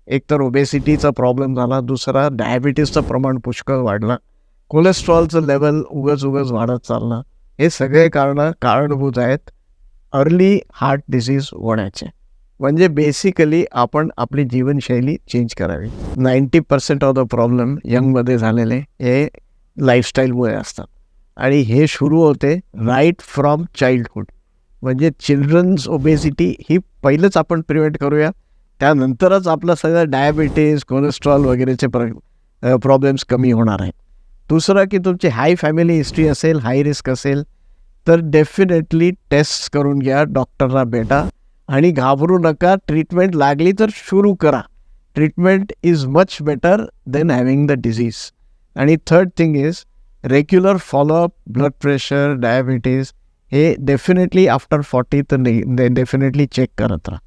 एक तर ओबेसिटीचा प्रॉब्लेम झाला, दुसरा डायबिटीसचं प्रमाण पुष्कळ वाढलं, कोलेस्ट्रॉलचं लेवल उगाच वाढत चाललं. हे सगळे कारणीभूत आहेत अर्ली हार्ट डिसीज होण्याचे. म्हणजे बेसिकली आपण आपली जीवनशैली चेंज करावी. 90% ऑफ द प्रॉब्लेम यंगमध्ये झालेले हे लाईफस्टाईलमुळे असतात आणि हे सुरू होते राईट फ्रॉम चाइल्डहूड. म्हणजे चिल्ड्रन्स ओबेसिटी ही पहिलंच आपण प्रिव्हेंट करूया, त्यानंतरच आपलं सगळं डायबिटीज, कोलेस्ट्रॉल वगैरेचे प्रॉब्लेम्स कमी होणार आहेत. दुसरं की तुमची हाय फॅमिली हिस्ट्री असेल, हाय रिस्क असेल, तर डेफिनेटली टेस्ट करून घ्या, डॉक्टरला भेटा आणि घाबरू नका. ट्रीटमेंट लागली तर सुरू करा. Treatment is much better than having the disease. आणि third thing is regular follow up, blood pressure, diabetes हे डेफिनेटली आफ्टर 40 तर डेफिनेटली चेक करत राहा.